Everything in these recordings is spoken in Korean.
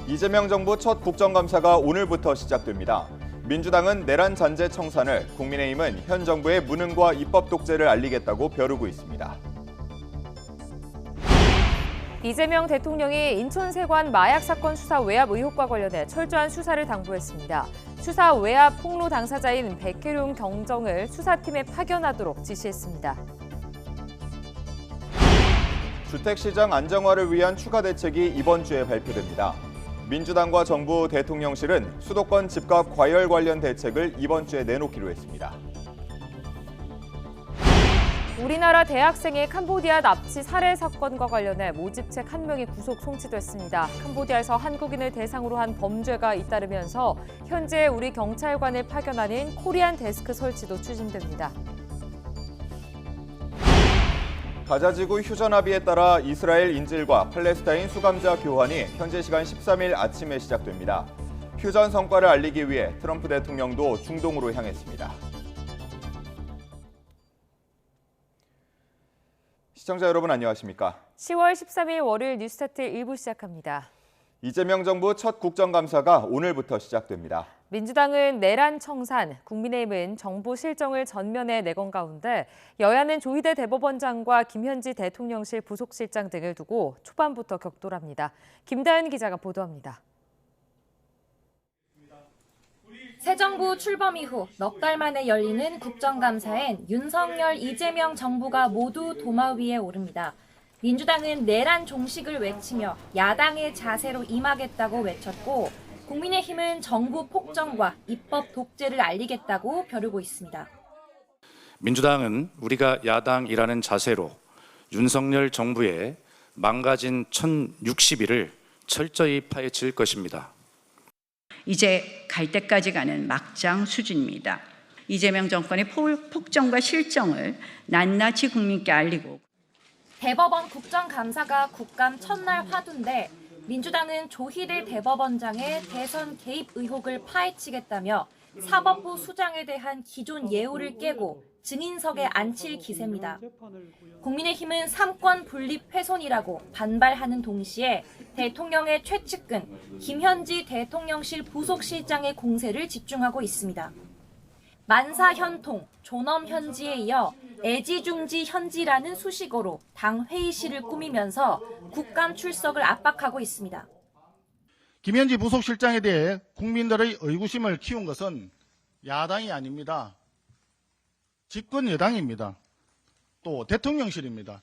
이재명 정부 첫 국정감사가 오늘부터 시작됩니다. 민주당은 내란 잔재 청산을, 국민의힘은 현 정부의 무능과 입법 독재를 알리겠다고 벼르고 있습니다. 이재명 대통령이 인천세관 마약 사건 수사 외압 의혹과 관련해 철저한 수사를 당부했습니다. 수사 외압 폭로 당사자인 백혜룡 경정을 수사팀에 파견하도록 지시했습니다. 주택시장 안정화를 위한 추가 대책이 이번 주에 발표됩니다. 민주당과 정부 대통령실은 수도권 집값 과열 관련 대책을 이번 주에 내놓기로 했습니다. 우리나라 대학생의 캄보디아 납치 살해 사건과 관련해 모집책 1명이 구속 송치됐습니다. 캄보디아에서 한국인을 대상으로 한 범죄가 잇따르면서 현재 우리 경찰관을 파견하는 코리안 데스크 설치도 추진됩니다. 가자지구 휴전 합의에 따라 이스라엘 인질과 팔레스타인 수감자 교환이 현재 시간 13일 아침에 시작됩니다. 휴전 성과를 알리기 위해 트럼프 대통령도 중동으로 향했습니다. 시청자 여러분 안녕하십니까? 10월 13일 월요일 뉴스타트 1부 시작합니다. 이재명 정부 첫 국정감사가 오늘부터 시작됩니다. 민주당은 내란 청산, 국민의힘은 정부 실정을 전면에 내건 가운데 여야는 조희대 대법원장과 김현지 대통령실 부속실장 등을 두고 초반부터 격돌합니다. 김다은 기자가 보도합니다. 새 정부 출범 이후 넉 달 만에 열리는 국정감사엔 윤석열, 이재명 정부가 모두 도마 위에 오릅니다. 민주당은 내란 종식을 외치며 야당의 자세로 임하겠다고 외쳤고 국민의힘은 정부 폭정과 입법 독재를 알리겠다고 벼르고 있습니다. 민주당은 우리가 야당이라는 자세로 윤석열 정부의 망가진 1060일을 철저히 파헤칠 것입니다. 이제 갈 때까지 가는 막장 수준입니다. 이재명 정권의 폭정과 실정을 낱낱이 국민께 알리고 대법원 국정감사가 국감 첫날 화두인데 민주당은 조희대 대법원장의 대선 개입 의혹을 파헤치겠다며 사법부 수장에 대한 기존 예우를 깨고 증인석에 앉힐 기세입니다. 국민의힘은 삼권 분립 훼손이라고 반발하는 동시에 대통령의 최측근 김현지 대통령실 부속실장의 공세를 집중하고 있습니다. 만사현통, 존엄현지에 이어 애지중지현지라는 수식어로 당 회의실을 꾸미면서 국감 출석을 압박하고 있습니다. 김현지 부속실장에 대해 국민들의 의구심을 키운 것은 야당이 아닙니다. 집권 여당입니다. 또 대통령실입니다.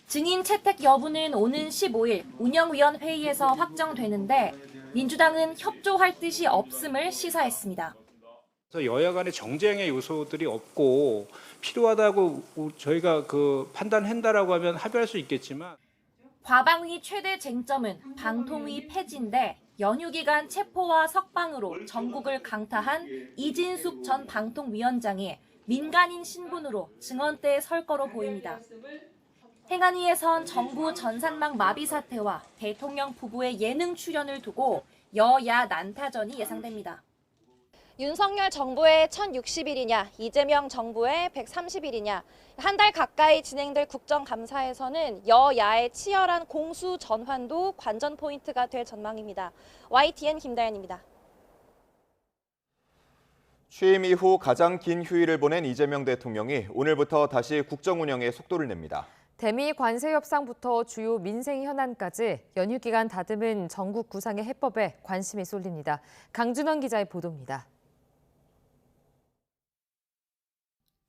증인 채택 여부는 오는 15일 운영위원회의에서 확정되는데 민주당은 협조할 뜻이 없음을 시사했습니다. 여야 간의 정쟁의 요소들이 없고 필요하다고 저희가 판단한다라고 하면 합의할 수 있겠지만 과방위 최대 쟁점은 방통위 폐지인데 연휴 기간 체포와 석방으로 전국을 강타한 이진숙 전 방통위원장이 민간인 신분으로 증언대에 설 거로 보입니다. 행안위에선 정부 전산망 마비 사태와 대통령 부부의 예능 출연을 두고 여야 난타전이 예상됩니다. 윤석열 정부의 1060일이냐, 이재명 정부의 130일이냐, 한 달 가까이 진행될 국정감사에서는 여야의 치열한 공수 전환도 관전 포인트가 될 전망입니다. YTN 김다연입니다. 취임 이후 가장 긴 휴일을 보낸 이재명 대통령이 오늘부터 다시 국정 운영에 속도를 냅니다. 대미 관세 협상부터 주요 민생 현안까지 연휴 기간 다듬은 전국 구상의 해법에 관심이 쏠립니다. 강준원 기자의 보도입니다.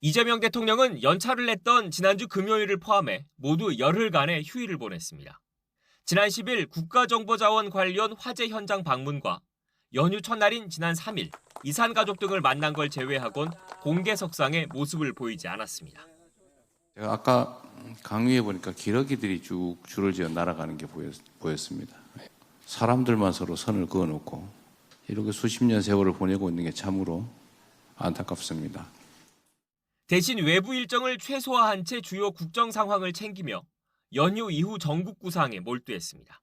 이재명 대통령은 연차를 냈던 지난주 금요일을 포함해 모두 열흘간의 휴일을 보냈습니다. 지난 10일 국가정보자원 관련 화재 현장 방문과 연휴 첫날인 지난 3일 이산 가족 등을 만난 걸 제외하곤 공개석상에 모습을 보이지 않았습니다. 제가 아까 강의해 보니까 기러기들이 쭉 줄을 지어 날아가는 게 보였습니다. 사람들만 서로 선을 그어놓고 이렇게 수십 년 세월을 보내고 있는 게 참으로 안타깝습니다. 대신 외부 일정을 최소화한 채 주요 국정 상황을 챙기며 연휴 이후 전국 구상에 몰두했습니다.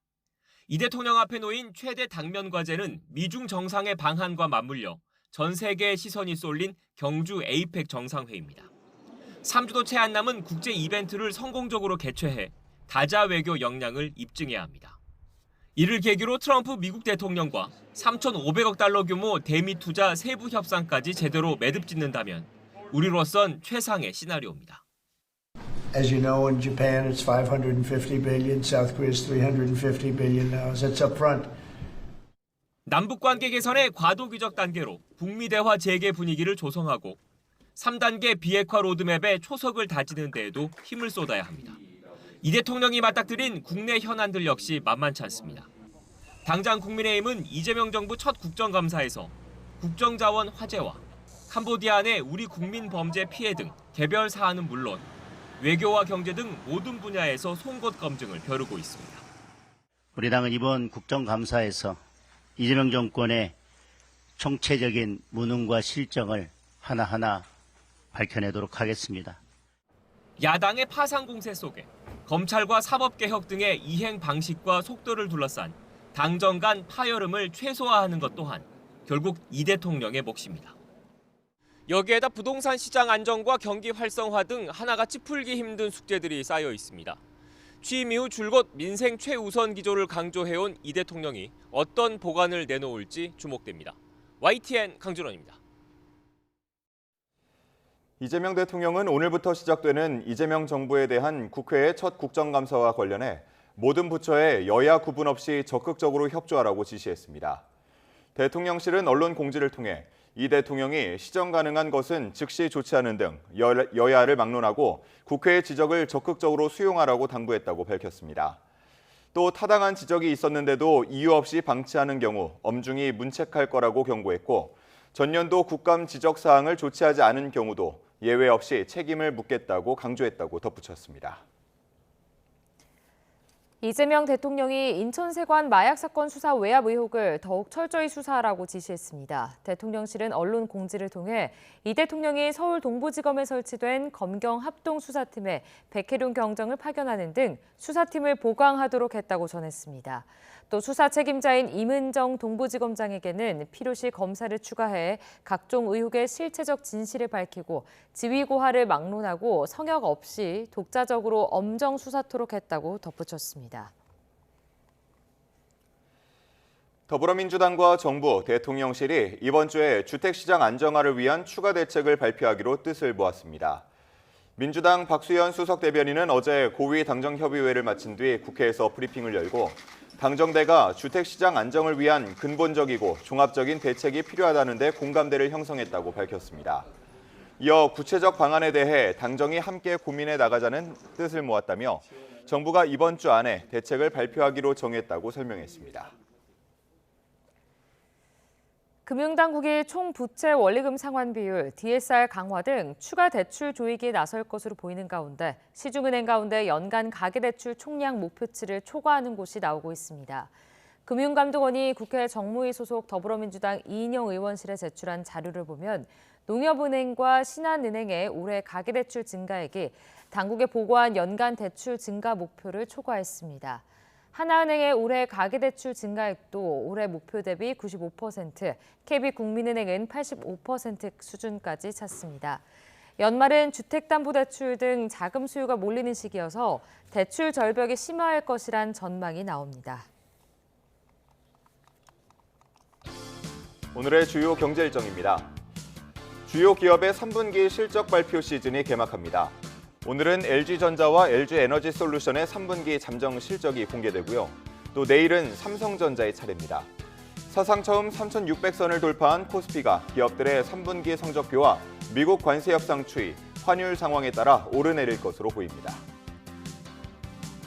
이 대통령 앞에 놓인 최대 당면 과제는 미중 정상의 방한과 맞물려 전 세계의 시선이 쏠린 경주 에이펙 정상회의입니다. 3주도 채 안 남은 국제 이벤트를 성공적으로 개최해 다자 외교 역량을 입증해야 합니다. 이를 계기로 트럼프 미국 대통령과 3,500억 달러 규모 대미 투자 세부 협상까지 제대로 매듭짓는다면 우리로선 최상의 시나리오입니다. As you know, in Japan it's 550 billion, South Korea is 350 billion now. That's up front. 남북 관계 개선의 과도기적 단계로 북미 대화 재개 분위기를 조성하고 3단계 비핵화 로드맵의 초석을 다지는 데에도 힘을 쏟아야 합니다. 이 대통령이 맞닥뜨린 국내 현안들 역시 만만치 않습니다. 당장 국민의힘은 이재명 정부 첫 국정감사에서 국정자원 화제와 캄보디아 내 우리 국민 범죄 피해 등 개별 사안은 물론 외교와 경제 등 모든 분야에서 송곳 검증을 벼르고 있습니다. 우리 당은 이번 국정감사에서 이재명 정권의 총체적인 무능과 실정을 하나하나 밝혀내도록 하겠습니다. 야당의 파상 공세 속에 검찰과 사법개혁 등의 이행 방식과 속도를 둘러싼 당정 간 파열음을 최소화하는 것 또한 결국 이 대통령의 몫입니다. 여기에다 부동산 시장 안정과 경기 활성화 등 하나같이 풀기 힘든 숙제들이 쌓여 있습니다. 취임 이후 줄곧 민생 최우선 기조를 강조해온 이 대통령이 어떤 보관을 내놓을지 주목됩니다. YTN 강준원입니다. 이재명 대통령은 오늘부터 시작되는 이재명 정부에 대한 국회의 첫 국정감사와 관련해 모든 부처에 여야 구분 없이 적극적으로 협조하라고 지시했습니다. 대통령실은 언론 공지를 통해 이 대통령이 시정 가능한 것은 즉시 조치하는 등 여야를 막론하고 국회의 지적을 적극적으로 수용하라고 당부했다고 밝혔습니다. 또 타당한 지적이 있었는데도 이유 없이 방치하는 경우 엄중히 문책할 거라고 경고했고 전년도 국감 지적 사항을 조치하지 않은 경우도 예외 없이 책임을 묻겠다고 강조했다고 덧붙였습니다. 이재명 대통령이 인천세관 마약 사건 수사 외압 의혹을 더욱 철저히 수사하라고 지시했습니다. 대통령실은 언론 공지를 통해 이 대통령이 서울 동부지검에 설치된 검경 합동수사팀에 백혜룡 경정을 파견하는 등 수사팀을 보강하도록 했다고 전했습니다. 또 수사 책임자인 임은정 동부지검장에게는 필요시 검사를 추가해 각종 의혹의 실체적 진실을 밝히고 지위 고하를 막론하고 성역 없이 독자적으로 엄정 수사토록 했다고 덧붙였습니다. 더불어민주당과 정부, 대통령실이 이번 주에 주택시장 안정화를 위한 추가 대책을 발표하기로 뜻을 모았습니다. 민주당 박수현 수석 대변인은 어제 고위 당정협의회를 마친 뒤 국회에서 브리핑을 열고 당정대가 주택시장 안정을 위한 근본적이고 종합적인 대책이 필요하다는 데 공감대를 형성했다고 밝혔습니다. 이어 구체적 방안에 대해 당정이 함께 고민해 나가자는 뜻을 모았다며 정부가 이번 주 안에 대책을 발표하기로 정했다고 설명했습니다. 금융당국이 총 부채 원리금 상환 비율, DSR 강화 등 추가 대출 조익에 나설 것으로 보이는 가운데 시중은행 가운데 연간 가계대출 총량 목표치를 초과하는 곳이 나오고 있습니다. 금융감독원이 국회 정무위 소속 더불어민주당 이인영 의원실에 제출한 자료를 보면 농협은행과 신한은행의 올해 가계대출 증가액이 당국에 보고한 연간 대출 증가 목표를 초과했습니다. 하나은행의 올해 가계대출 증가액도 올해 목표 대비 95%, KB국민은행은 85% 수준까지 찼습니다. 연말은 주택담보대출 등 자금 수요가 몰리는 시기여서 대출 절벽이 심화할 것이란 전망이 나옵니다. 오늘의 주요 경제 일정입니다. 주요 기업의 3분기 실적 발표 시즌이 개막합니다. 오늘은 LG전자와 LG에너지솔루션의 3분기 잠정 실적이 공개되고요. 또 내일은 삼성전자의 차례입니다. 사상 처음 3,600선을 돌파한 코스피가 기업들의 3분기 성적표와 미국 관세 협상 추이, 환율 상황에 따라 오르내릴 것으로 보입니다.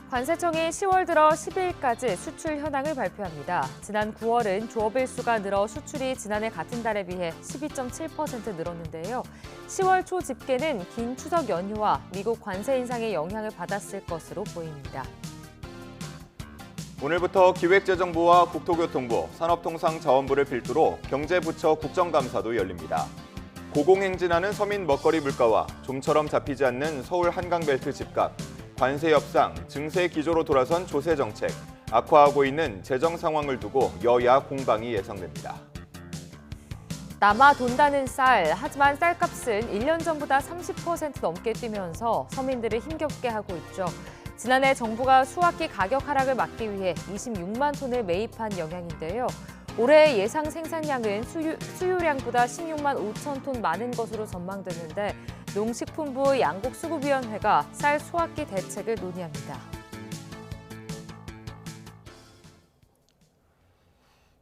관세청이 10월 들어 10일까지 수출 현황을 발표합니다. 지난 9월은 조업일 수가 늘어 수출이 지난해 같은 달에 비해 12.7% 늘었는데요. 10월 초 집계는 긴 추석 연휴와 미국 관세 인상의 영향을 받았을 것으로 보입니다. 오늘부터 기획재정부와 국토교통부, 산업통상자원부를 필두로 경제부처 국정감사도 열립니다. 고공행진하는 서민 먹거리 물가와 좀처럼 잡히지 않는 서울 한강벨트 집값, 관세 협상, 증세 기조로 돌아선 조세 정책, 악화하고 있는 재정 상황을 두고 여야 공방이 예상됩니다. 남아 돈다는 쌀, 하지만 쌀값은 1년 전보다 30% 넘게 뛰면서 서민들을 힘겹게 하고 있죠. 지난해 정부가 수확기 가격 하락을 막기 위해 26만 톤을 매입한 영향인데요. 올해 예상 생산량은 수요량보다 16만 5천 톤 많은 것으로 전망됐는데 농식품부 양국수급위원회가 쌀 수확기 대책을 논의합니다.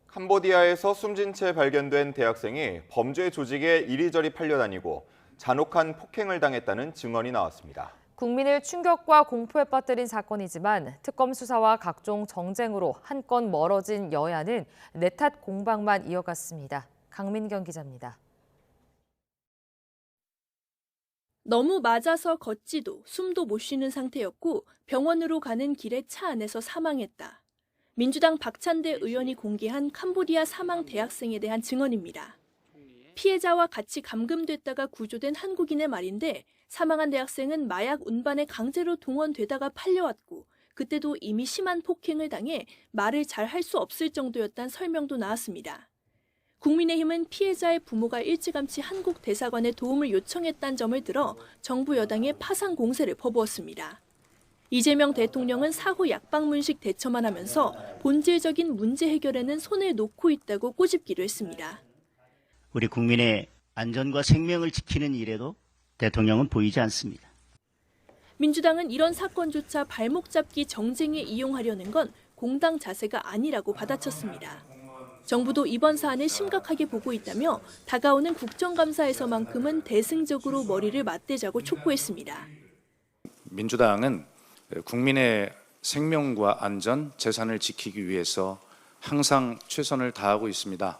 캄보디아에서 숨진 채 발견된 대학생이 범죄 조직에 이리저리 팔려다니고 잔혹한 폭행을 당했다는 증언이 나왔습니다. 국민을 충격과 공포에 빠뜨린 사건이지만 특검 수사와 각종 정쟁으로 한 건 멀어진 여야는 내탓 공방만 이어갔습니다. 강민경 기자입니다. 너무 맞아서 걷지도 숨도 못 쉬는 상태였고 병원으로 가는 길에 차 안에서 사망했다. 민주당 박찬대 의원이 공개한 캄보디아 사망 대학생에 대한 증언입니다. 피해자와 같이 감금됐다가 구조된 한국인의 말인데 사망한 대학생은 마약 운반에 강제로 동원되다가 팔려왔고 그때도 이미 심한 폭행을 당해 말을 잘 할 수 없을 정도였다는 설명도 나왔습니다. 국민의힘은 피해자의 부모가 일찌감치 한국 대사관에 도움을 요청했다는 점을 들어 정부 여당에 파상 공세를 퍼부었습니다. 이재명 대통령은 사후 약방문식 대처만 하면서 본질적인 문제 해결에는 손을 놓고 있다고 꼬집기도 했습니다. 우리 국민의 안전과 생명을 지키는 일에도 대통령은 보이지 않습니다. 민주당은 이런 사건조차 발목 잡기 정쟁에 이용하려는 건 공당 자세가 아니라고 받아쳤습니다. 정부도 이번 사안을 심각하게 보고 있다며 다가오는 국정감사에서만큼은 대승적으로 머리를 맞대자고 촉구했습니다. 민주당은 국민의 생명과 안전, 재산을 지키기 위해서 항상 최선을 다하고 있습니다.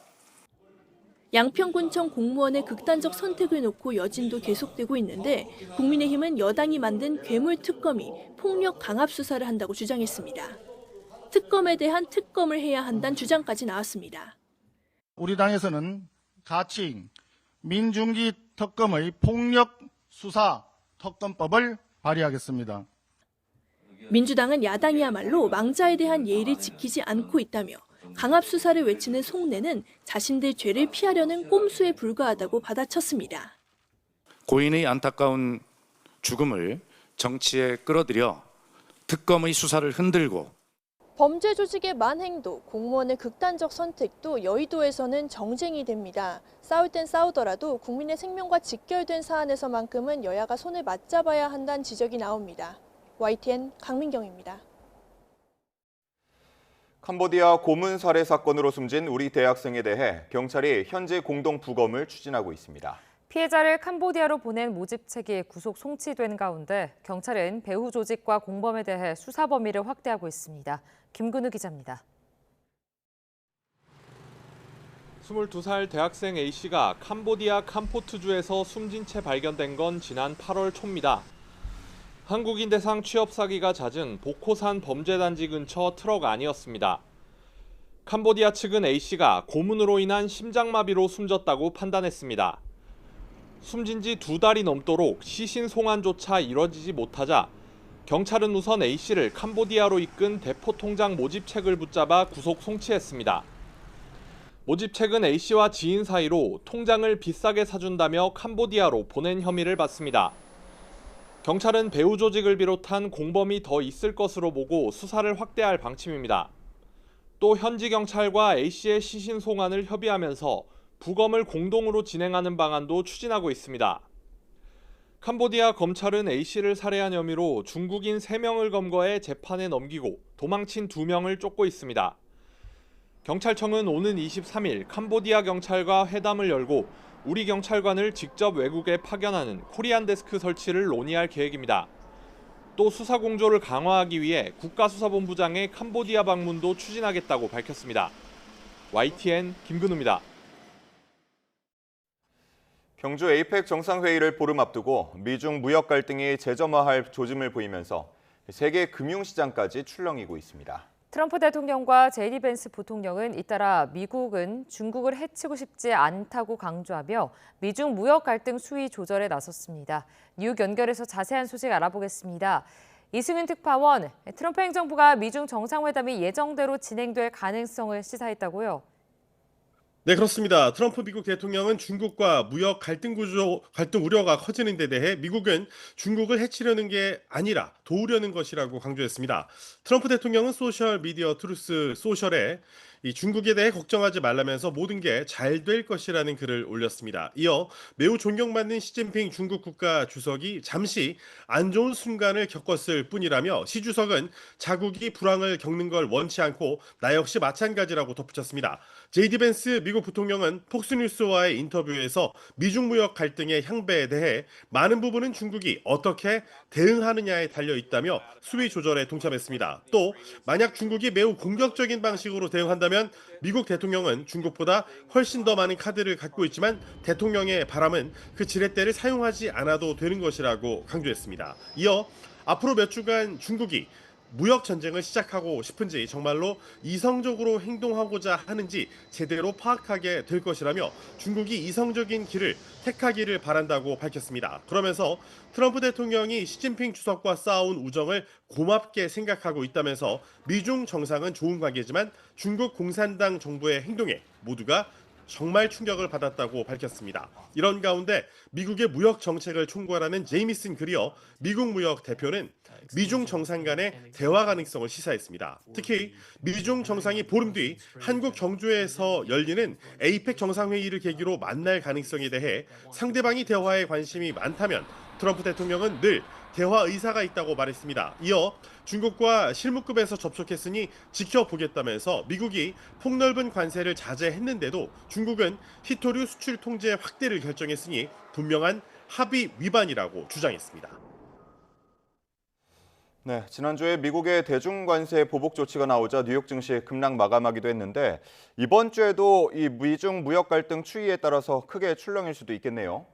양평군청 공무원의 극단적 선택을 놓고 여진도 계속되고 있는데 국민의힘은 여당이 만든 괴물특검이 폭력 강압 수사를 한다고 주장했습니다. 특검에 대한 특검을 해야 한다는 주장까지 나왔습니다. 우리 당에서는 가칭 민중기 특검의 폭력 수사 특검법을 발의하겠습니다. 민주당은 야당이야말로 망자에 대한 예의를 지키지 않고 있다며 강압 수사를 외치는 속내는 자신들 죄를 피하려는 꼼수에 불과하다고 받아쳤습니다. 고인의 안타까운 죽음을 정치에 끌어들여 특검의 수사를 흔들고 범죄 조직의 만행도 공무원의 극단적 선택도 여의도에서는 정쟁이 됩니다. 싸울 땐 싸우더라도 국민의 생명과 직결된 사안에서만큼은 여야가 손을 맞잡아야 한다는 지적이 나옵니다. YTN 강민경입니다. 캄보디아 고문 살해 사건으로 숨진 우리 대학생에 대해 경찰이 현재 공동 부검을 추진하고 있습니다. 피해자를 캄보디아로 보낸 모집책이 구속 송치된 가운데 경찰은 배후 조직과 공범에 대해 수사 범위를 확대하고 있습니다. 김근우 기자입니다. 22살 대학생 A씨가 캄보디아 캄포트주에서 숨진 채 발견된 건 지난 8월 초입니다. 한국인 대상 취업 사기가 잦은 보코산 범죄단지 근처 트럭 안이었습니다. 캄보디아 측은 A씨가 고문으로 인한 심장마비로 숨졌다고 판단했습니다. 숨진 지 2달이 넘도록 시신 송환조차 이뤄지지 못하자 경찰은 우선 A씨를 캄보디아로 이끈 대포통장 모집책을 붙잡아 구속 송치했습니다. 모집책은 A씨와 지인 사이로 통장을 비싸게 사준다며 캄보디아로 보낸 혐의를 받습니다. 경찰은 배후 조직을 비롯한 공범이 더 있을 것으로 보고 수사를 확대할 방침입니다. 또 현지 경찰과 A씨의 시신 송환을 협의하면서 부검을 공동으로 진행하는 방안도 추진하고 있습니다. 캄보디아 검찰은 A씨를 살해한 혐의로 중국인 3명을 검거해 재판에 넘기고 도망친 2명을 쫓고 있습니다. 경찰청은 오는 23일 캄보디아 경찰과 회담을 열고 우리 경찰관을 직접 외국에 파견하는 코리안 데스크 설치를 논의할 계획입니다. 또 수사 공조를 강화하기 위해 국가수사본부장의 캄보디아 방문도 추진하겠다고 밝혔습니다. YTN 김근우입니다. 경주 에이펙 정상회의를 보름 앞두고 미중 무역 갈등이 재점화할 조짐을 보이면서 세계 금융시장까지 출렁이고 있습니다. 트럼프 대통령과 제디 벤스 부통령은 잇따라 미국은 중국을 해치고 싶지 않다고 강조하며 미중 무역 갈등 수위 조절에 나섰습니다. 뉴욕 연결해서 자세한 소식 알아보겠습니다. 이승윤 특파원, 트럼프 행정부가 미중 정상회담이 예정대로 진행될 가능성을 시사했다고요? 네, 그렇습니다. 트럼프 미국 대통령은 중국과 무역 갈등 우려가 커지는 데 대해 미국은 중국을 해치려는 게 아니라 도우려는 것이라고 강조했습니다. 트럼프 대통령은 소셜 미디어 트루스 소셜에 이 중국에 대해 걱정하지 말라면서 모든 게 잘 될 것이라는 글을 올렸습니다. 이어 매우 존경받는 시진핑 중국 국가 주석이 잠시 안 좋은 순간을 겪었을 뿐이라며 시 주석은 자국이 불황을 겪는 걸 원치 않고 나 역시 마찬가지라고 덧붙였습니다. JD 벤스 미국 부통령은 폭스뉴스와의 인터뷰에서 미중 무역 갈등의 향배에 대해 많은 부분은 중국이 어떻게 대응하느냐에 달려 있다며 수위 조절에 동참했습니다. 또 만약 중국이 매우 공격적인 방식으로 대응한다면 미국 대통령은 중국보다 훨씬 더 많은 카드를 갖고 있지만 대통령의 바람은 그 지렛대를 사용하지 않아도 되는 것이라고 강조했습니다. 이어 앞으로 몇 주간 중국이 무역 전쟁을 시작하고 싶은지 정말로 이성적으로 행동하고자 하는지 제대로 파악하게 될 것이라며 중국이 이성적인 길을 택하기를 바란다고 밝혔습니다. 그러면서 트럼프 대통령이 시진핑 주석과 쌓아온 우정을 고맙게 생각하고 있다면서 미중 정상은 좋은 관계지만 중국 공산당 정부의 행동에 모두가 정말 충격을 받았다고 밝혔습니다. 이런 가운데 미국의 무역 정책을 총괄하는 제이미슨 그리어 미국 무역 대표는 미중 정상 간의 대화 가능성을 시사했습니다. 특히 미중 정상이 보름 뒤 한국 경주에서 열리는 에이펙 정상회의를 계기로 만날 가능성에 대해 상대방이 대화에 관심이 많다면 트럼프 대통령은 늘 대화 의사가 있다고 말했습니다. 이어 중국과 실무급에서 접촉했으니 지켜보겠다면서 미국이 폭넓은 관세를 자제했는데도 중국은 히토류 수출 통제 확대를 결정했으니 분명한 합의 위반이라고 주장했습니다. 네, 지난주에 미국의 대중관세 보복 조치가 나오자 뉴욕 증시 급락 마감하기도 했는데 이번 주에도 이 미중 무역 갈등 추이에 따라서 크게 출렁일 수도 있겠네요.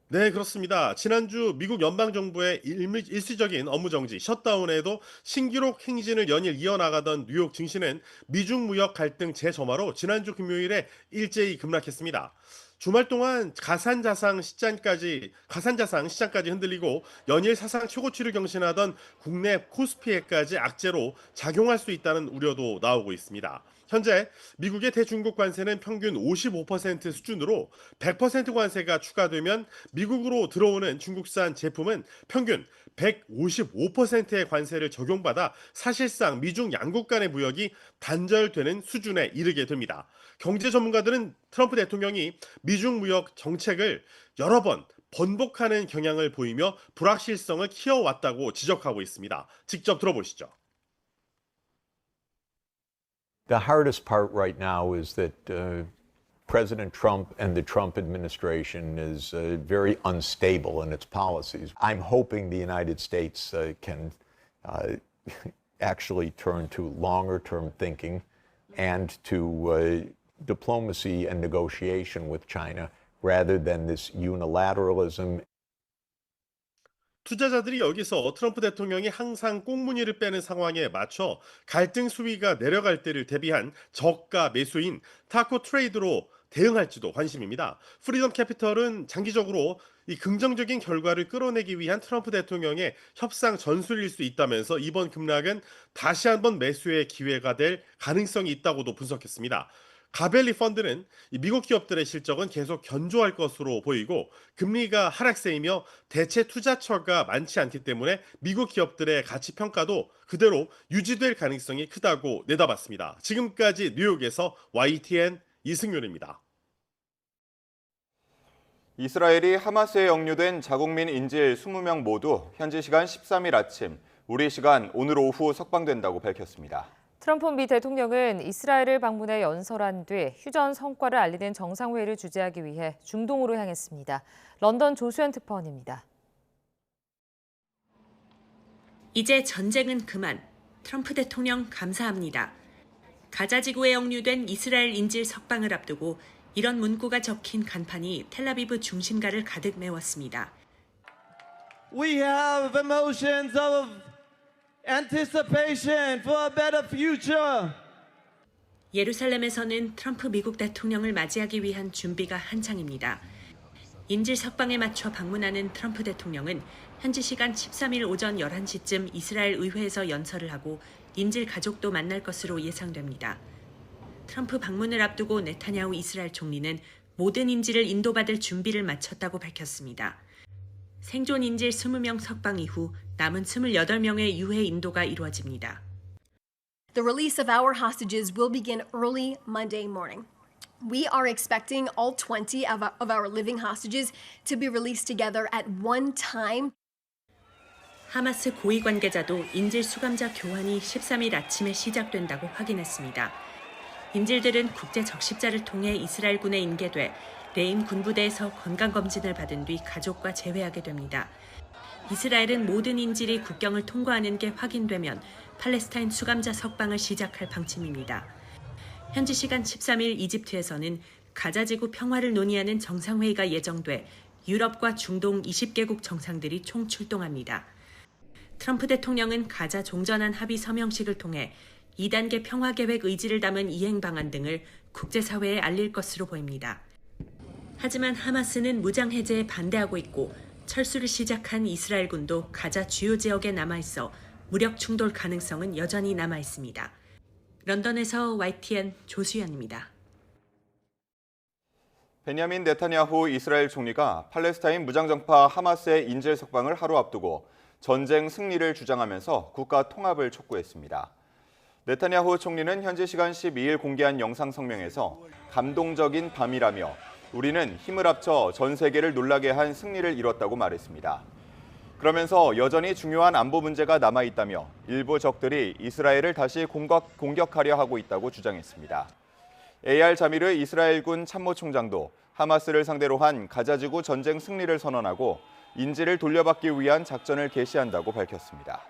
네, 그렇습니다. 지난주 미국 연방정부의 일시적인 업무정지, 셧다운에도 신기록 행진을 연일 이어나가던 뉴욕 증시는 미중 무역 갈등 재점화로 지난주 금요일에 일제히 급락했습니다. 주말 동안 가산자산 시장까지 흔들리고 연일 사상 최고치를 경신하던 국내 코스피에까지 악재로 작용할 수 있다는 우려도 나오고 있습니다. 현재 미국의 대중국 관세는 평균 55% 수준으로 100% 관세가 추가되면 미국으로 들어오는 중국산 제품은 평균 155%의 관세를 적용받아 사실상 미중 양국 간의 무역이 단절되는 수준에 이르게 됩니다. 경제 전문가들은 트럼프 대통령이 미중 무역 정책을 여러 번 번복하는 경향을 보이며 불확실성을 키워왔다고 지적하고 있습니다. 직접 들어보시죠. The hardest part right now is that President Trump and the Trump administration is very unstable in its policies. I'm hoping the United States can actually turn to longer-term thinking and to diplomacy and negotiation with China rather than this unilateralism. 투자자들이 여기서 트럼프 대통령이 항상 꽁무니를 빼는 상황에 맞춰 갈등 수위가 내려갈 때를 대비한 저가 매수인 타코 트레이드로 대응할지도 관심입니다. 프리덤 캐피털은 장기적으로 이 긍정적인 결과를 끌어내기 위한 트럼프 대통령의 협상 전술일 수 있다면서 이번 급락은 다시 한번 매수의 기회가 될 가능성이 있다고도 분석했습니다. 가벨리 펀드는 미국 기업들의 실적은 계속 견조할 것으로 보이고 금리가 하락세이며 대체 투자처가 많지 않기 때문에 미국 기업들의 가치 평가도 그대로 유지될 가능성이 크다고 내다봤습니다. 지금까지 뉴욕에서 YTN 이승윤입니다. 이스라엘이 하마스에 역류된 자국민 인질 20명 모두 현지 시간 13일 아침, 우리 시간 오늘 오후 석방된다고 밝혔습니다. 트럼프 미 대통령은 이스라엘을 방문해 연설한 뒤 휴전 성과를 알리는 정상회의를 주재하기 위해 중동으로 향했습니다. 런던 조수연 특파원입니다. 이제 전쟁은 그만. 트럼프 대통령 감사합니다. 가자 지구에 역류된 이스라엘 인질 석방을 앞두고 이런 문구가 적힌 간판이 텔아비브 중심가를 가득 메웠습니다. We have emotions of anticipation for a better future. 예루살렘에서는 트럼프 미국 대통령을 맞이하기 위한 준비가 한창입니다. 인질 석방에 맞춰 방문하는 트럼프 대통령은 현지 시간 13일 오전 11시쯤 이스라엘 의회에서 연설을 하고 인질 가족도 만날 것으로 예상됩니다. 트럼프 방문을 앞두고 네타냐후 이스라엘 총리는 모든 인질을 인도받을 준비를 마쳤다고 밝혔습니다. 생존 인질 20명 석방 이후 남은 28명의 유해 인도가 이루어집니다. The release of our hostages will begin early Monday morning. We are expecting all 20 of our living hostages to be released together at one time. 하마스 고위 관계자도 인질 수감자 교환이 13일 아침에 시작된다고 확인했습니다. 인질들은 국제 적십자를 통해 이스라엘군에 인계돼 레인 군부대에서 건강검진을 받은 뒤 가족과 재회하게 됩니다. 이스라엘은 모든 인질이 국경을 통과하는 게 확인되면 팔레스타인 수감자 석방을 시작할 방침입니다. 현지 시간 13일 이집트에서는 가자지구 평화를 논의하는 정상회의가 예정돼 유럽과 중동 20개국 정상들이 총 출동합니다. 트럼프 대통령은 가자 종전안 합의 서명식을 통해 2단계 평화계획 의지를 담은 이행 방안 등을 국제사회에 알릴 것으로 보입니다. 하지만 하마스는 무장 해제에 반대하고 있고 철수를 시작한 이스라엘군도 가자 주요 지역에 남아있어 무력 충돌 가능성은 여전히 남아있습니다. 런던에서 YTN 조수연입니다. 베냐민 네타냐후 이스라엘 총리가 팔레스타인 무장정파 하마스의 인질 석방을 하루 앞두고 전쟁 승리를 주장하면서 국가 통합을 촉구했습니다. 네타냐후 총리는 현지 시간 12일 공개한 영상 성명에서 감동적인 밤이라며 우리는 힘을 합쳐 전 세계를 놀라게 한 승리를 이뤘다고 말했습니다. 그러면서 여전히 중요한 안보 문제가 남아있다며 일부 적들이 이스라엘을 다시 공격하려 하고 있다고 주장했습니다. AR 자미르 이스라엘군 참모총장도 하마스를 상대로 한 가자지구 전쟁 승리를 선언하고 인질을 돌려받기 위한 작전을 개시한다고 밝혔습니다.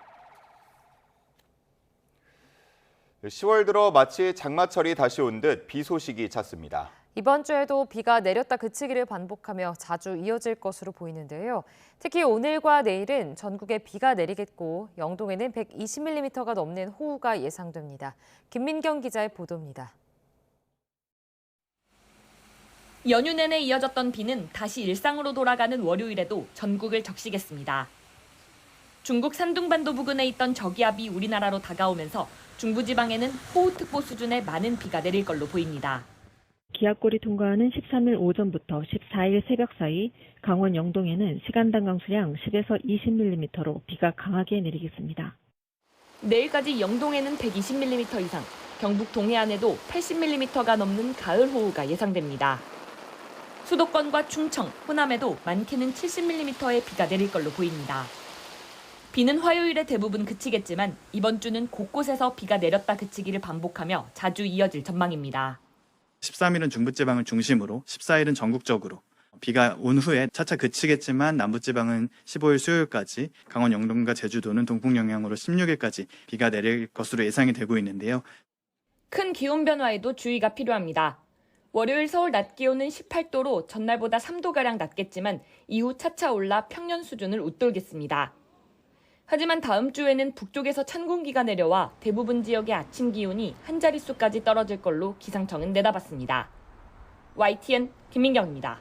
10월 들어 마치 장마철이 다시 온 듯 비 소식이 잦습니다. 이번 주에도 비가 내렸다 그치기를 반복하며 자주 이어질 것으로 보이는데요. 특히 오늘과 내일은 전국에 비가 내리겠고 영동에는 120mm가 넘는 호우가 예상됩니다. 김민경 기자의 보도입니다. 연휴 내내 이어졌던 비는 다시 일상으로 돌아가는 월요일에도 전국을 적시겠습니다. 중국 산둥반도 부근에 있던 저기압이 우리나라로 다가오면서 중부지방에는 호우특보 수준의 많은 비가 내릴 걸로 보입니다. 기압골이 통과하는 13일 오전부터 14일 새벽 사이 강원 영동에는 시간당 강수량 10에서 20mm로 비가 강하게 내리겠습니다. 내일까지 영동에는 120mm 이상, 경북 동해안에도 80mm가 넘는 가을 호우가 예상됩니다. 수도권과 충청, 호남에도 많게는 70mm의 비가 내릴 걸로 보입니다. 비는 화요일에 대부분 그치겠지만 이번 주는 곳곳에서 비가 내렸다 그치기를 반복하며 자주 이어질 전망입니다. 13일은 중부지방을 중심으로 14일은 전국적으로 비가 온 후에 차차 그치겠지만 남부지방은 15일 수요일까지, 강원 영동과 제주도는 동풍 영향으로 16일까지 비가 내릴 것으로 예상이 되고 있는데요. 큰 기온 변화에도 주의가 필요합니다. 월요일 서울 낮 기온은 18도로 전날보다 3도가량 낮겠지만 이후 차차 올라 평년 수준을 웃돌겠습니다. 하지만 다음 주에는 북쪽에서 찬 공기가 내려와 대부분 지역의 아침 기온이 한 자릿수까지 떨어질 걸로 기상청은 내다봤습니다. YTN 김민경입니다.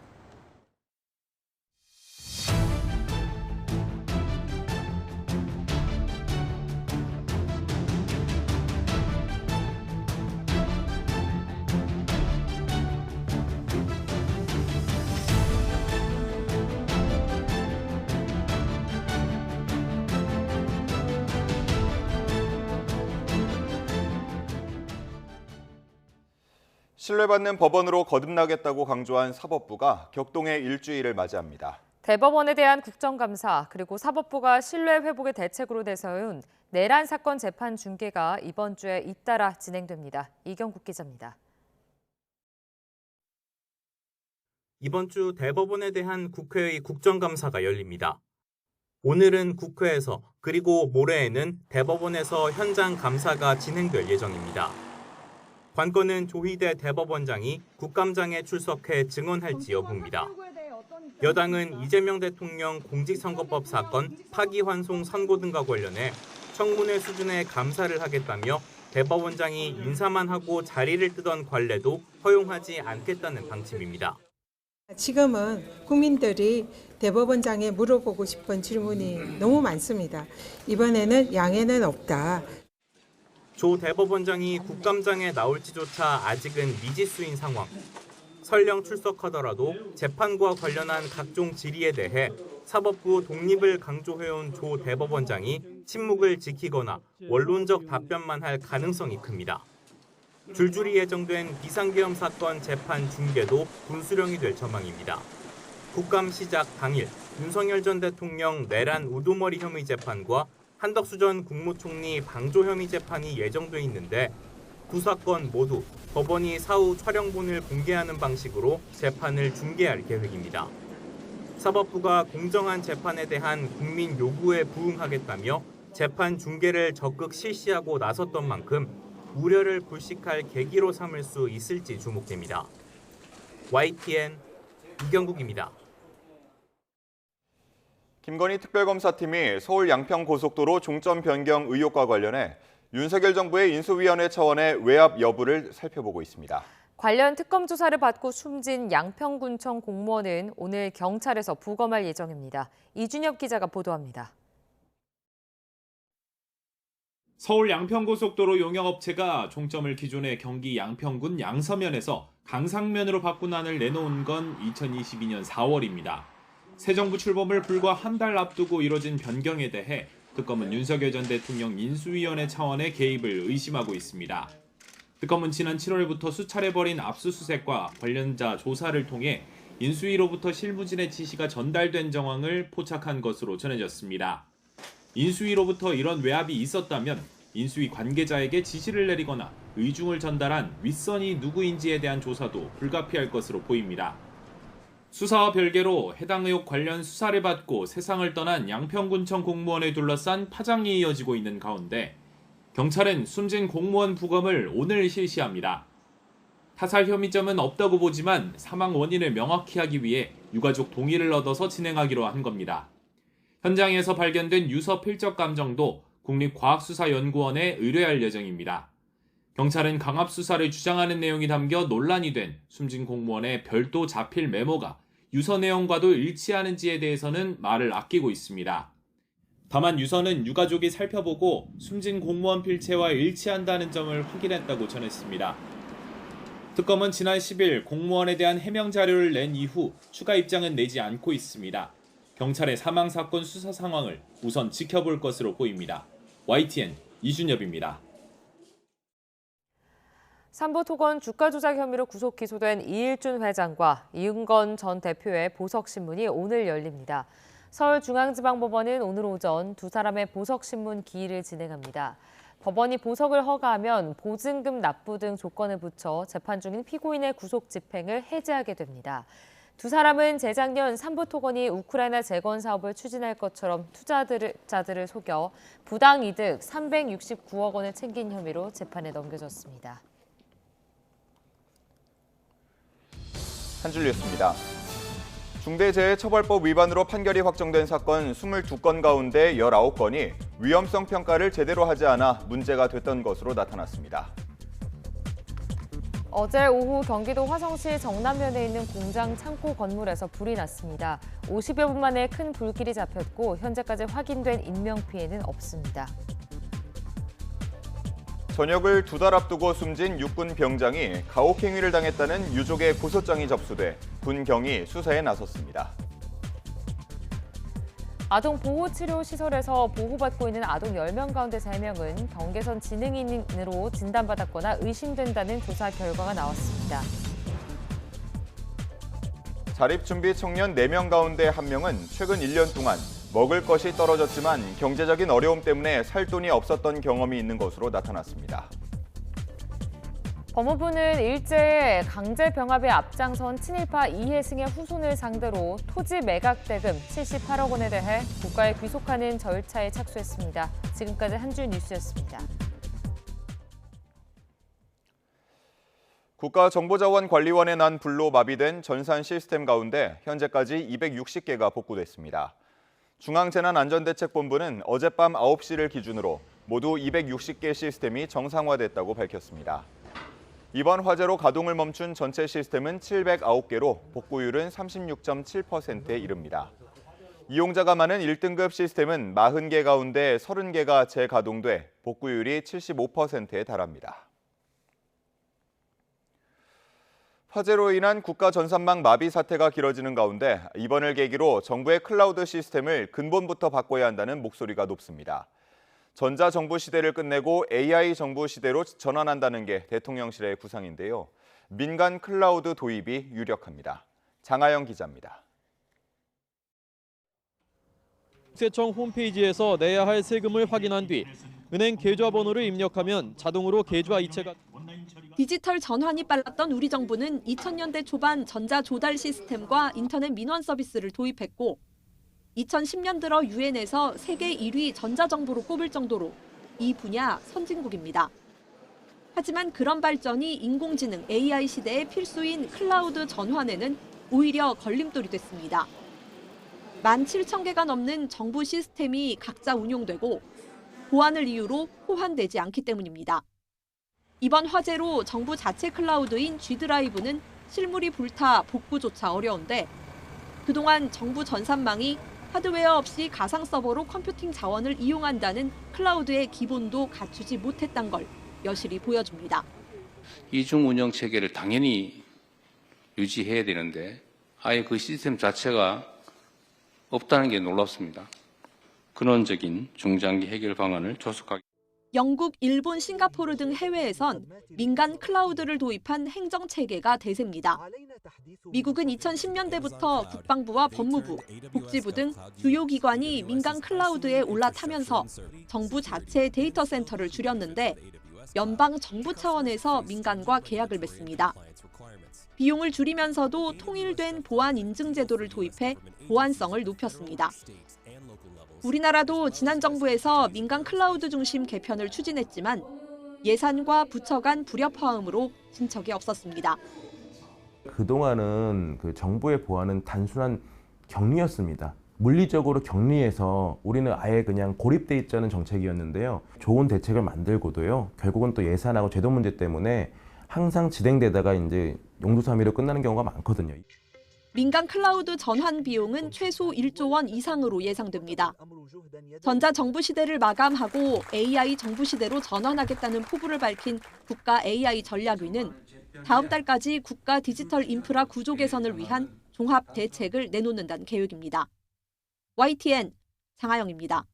신뢰받는 법원으로 거듭나겠다고 강조한 사법부가 격동의 일주일을 맞이합니다. 대법원에 대한 국정감사 그리고 사법부가 신뢰 회복의 대책으로 내세운 내란 사건 재판 중계가 이번 주에 잇따라 진행됩니다. 이경국 기자입니다. 이번 주 대법원에 대한 국회의 국정감사가 열립니다. 오늘은 국회에서 그리고 모레에는 대법원에서 현장 감사가 진행될 예정입니다. 관건은 조희대 대법원장이 국감장에 출석해 증언할지 여부입니다. 여당은 이재명 대통령 공직선거법 사건 파기환송 선고 등과 관련해 청문회 수준의 감사를 하겠다며 대법원장이 인사만 하고 자리를 뜨던 관례도 허용하지 않겠다는 방침입니다. 지금은 국민들이 대법원장에 물어보고 싶은 질문이 너무 많습니다. 이번에는 양해는 없다. 조 대법원장이 국감장에 나올지조차 아직은 미지수인 상황. 설령 출석하더라도 재판과 관련한 각종 질의에 대해 사법부 독립을 강조해온 조 대법원장이 침묵을 지키거나 원론적 답변만 할 가능성이 큽니다. 줄줄이 예정된 비상계엄 사건 재판 중계도 분수령이 될 전망입니다. 국감 시작 당일 윤석열 전 대통령 내란 우두머리 혐의 재판과 한덕수 전 국무총리 방조 혐의 재판이 예정돼 있는데 두 사건 모두 법원이 사후 촬영본을 공개하는 방식으로 재판을 중계할 계획입니다. 사법부가 공정한 재판에 대한 국민 요구에 부응하겠다며 재판 중계를 적극 실시하고 나섰던 만큼 우려를 불식할 계기로 삼을 수 있을지 주목됩니다. YTN 이경국입니다. 김건희 특별검사팀이 서울 양평고속도로 종점 변경 의혹과 관련해 윤석열 정부의 인수위원회 차원의 외압 여부를 살펴보고 있습니다. 관련 특검 조사를 받고 숨진 양평군청 공무원은 오늘 경찰에서 부검할 예정입니다. 이준엽 기자가 보도합니다. 서울 양평고속도로 용역업체가 종점을 기존의 경기 양평군 양서면에서 강상면으로 바꾼 안을 내놓은 건 2022년 4월입니다. 새 정부 출범을 불과 한 달 앞두고 이뤄진 변경에 대해 특검은 윤석열 전 대통령 인수위원회 차원의 개입을 의심하고 있습니다. 특검은 지난 7월부터 수차례 벌인 압수수색과 관련자 조사를 통해 인수위로부터 실무진의 지시가 전달된 정황을 포착한 것으로 전해졌습니다. 인수위로부터 이런 외압이 있었다면 인수위 관계자에게 지시를 내리거나 의중을 전달한 윗선이 누구인지에 대한 조사도 불가피할 것으로 보입니다. 수사와 별개로 해당 의혹 관련 수사를 받고 세상을 떠난 양평군청 공무원을 둘러싼 파장이 이어지고 있는 가운데 경찰은 숨진 공무원 부검을 오늘 실시합니다. 타살 혐의점은 없다고 보지만 사망 원인을 명확히 하기 위해 유가족 동의를 얻어서 진행하기로 한 겁니다. 현장에서 발견된 유서 필적 감정도 국립과학수사연구원에 의뢰할 예정입니다. 경찰은 강압수사를 주장하는 내용이 담겨 논란이 된 숨진 공무원의 별도 자필 메모가 유서 내용과도 일치하는지에 대해서는 말을 아끼고 있습니다. 다만 유서는 유가족이 살펴보고 숨진 공무원 필체와 일치한다는 점을 확인했다고 전했습니다. 특검은 지난 10일 공무원에 대한 해명 자료를 낸 이후 추가 입장은 내지 않고 있습니다. 경찰의 사망사건 수사 상황을 우선 지켜볼 것으로 보입니다. YTN 이준엽입니다. 삼부토건 주가 조작 혐의로 구속 기소된 이일준 회장과 이은건 전 대표의 보석신문이 오늘 열립니다. 서울중앙지방법원은 오늘 오전 두 사람의 보석신문 기일을 진행합니다. 법원이 보석을 허가하면 보증금 납부 등 조건을 붙여 재판 중인 피고인의 구속 집행을 해제하게 됩니다. 두 사람은 재작년 삼부토건이 우크라이나 재건 사업을 추진할 것처럼 투자자들을 속여 부당 이득 369억 원을 챙긴 혐의로 재판에 넘겨졌습니다. 한 줄 뉴스입니다. 중대재해처벌법 위반으로 판결이 확정된 사건 22건 가운데 19건이 위험성 평가를 제대로 하지 않아 문제가 됐던 것으로 나타났습니다. 어제 오후 경기도 화성시 정남면에 있는 공장 창고 건물에서 불이 났습니다. 50여 분 만에 큰 불길이 잡혔고 현재까지 확인된 인명피해는 없습니다. 전역을 2달 앞두고 숨진 육군 병장이 가혹행위를 당했다는 유족의 고소장이 접수돼 군경이 수사에 나섰습니다. 아동보호치료시설에서 보호받고 있는 아동 10명 가운데 3명은 경계선 지능인으로 진단받았거나 의심된다는 조사 결과가 나왔습니다. 자립준비 청년 4명 가운데 1명은 최근 1년 동안 먹을 것이 떨어졌지만 경제적인 어려움 때문에 살 돈이 없었던 경험이 있는 것으로 나타났습니다. 법무부는 일제의 강제병합에 앞장선 친일파 이해승의 후손을 상대로 토지 매각 대금 78억 원에 대해 국가에 귀속하는 절차에 착수했습니다. 지금까지 한 줄 뉴스였습니다. 국가정보자원관리원에 난 불로 마비된 전산 시스템 가운데 현재까지 260개가 복구됐습니다. 중앙재난안전대책본부는 어젯밤 9시를 기준으로 모두 260개 시스템이 정상화됐다고 밝혔습니다. 이번 화재로 가동을 멈춘 전체 시스템은 709개로 복구율은 36.7%에 이릅니다. 이용자가 많은 1등급 시스템은 40개 가운데 30개가 재가동돼 복구율이 75%에 달합니다. 화재로 인한 국가 전산망 마비 사태가 길어지는 가운데 이번을 계기로 정부의 클라우드 시스템을 근본부터 바꿔야 한다는 목소리가 높습니다. 전자정부 시대를 끝내고 AI 정부 시대로 전환한다는 게 대통령실의 구상인데요. 민간 클라우드 도입이 유력합니다. 장하영 기자입니다. 국세청 홈페이지에서 내야 할 세금을 확인한 뒤 은행 계좌번호를 입력하면 자동으로 계좌 이체가 디지털 전환이 빨랐던 우리 정부는 2000년대 초반 전자 조달 시스템과 인터넷 민원 서비스를 도입했고 2010년 들어 유엔에서 세계 1위 전자정부로 꼽을 정도로 이 분야 선진국입니다. 하지만 그런 발전이 인공지능 AI 시대의 필수인 클라우드 전환에는 오히려 걸림돌이 됐습니다. 17,000개가 넘는 정부 시스템이 각자 운용되고 보안을 이유로 호환되지 않기 때문입니다. 이번 화재로 정부 자체 클라우드인 G드라이브는 실물이 불타 복구조차 어려운데 그동안 정부 전산망이 하드웨어 없이 가상 서버로 컴퓨팅 자원을 이용한다는 클라우드의 기본도 갖추지 못했던 걸 여실히 보여줍니다. 이중 운영 체계를 당연히 유지해야 되는데 아예 그 시스템 자체가 없다는 게 놀랍습니다. 근원적인 중장기 해결 방안을 조속하게. 영국, 일본, 싱가포르 등 해외에선 민간 클라우드를 도입한 행정체계가 대세입니다. 미국은 2010년대부터 국방부와 법무부, 복지부 등 주요 기관이 민간 클라우드에 올라타면서 정부 자체 데이터 센터를 줄였는데 연방 정부 차원에서 민간과 계약을 맺습니다. 비용을 줄이면서도 통일된 보안 인증 제도를 도입해 보안성을 높였습니다. 우리나라도 지난 정부에서 민간 클라우드 중심 개편을 추진했지만 예산과 부처 간 불협화음으로 진척이 없었습니다. 그동안은 그 정부의 보안은 단순한 격리였습니다. 물리적으로 격리해서 우리는 아예 그냥 고립돼 있자는 정책이었는데요. 좋은 대책을 만들고도요. 결국은 또 예산하고 제도 문제 때문에 항상 진행되다가 이제 용두사미로 끝나는 경우가 많거든요. 민간 클라우드 전환 비용은 최소 1조 원 이상으로 예상됩니다. 전자정부 시대를 마감하고 AI 정부 시대로 전환하겠다는 포부를 밝힌 국가 AI 전략위는 다음 달까지 국가 디지털 인프라 구조 개선을 위한 종합 대책을 내놓는다는 계획입니다. YTN 장하영입니다.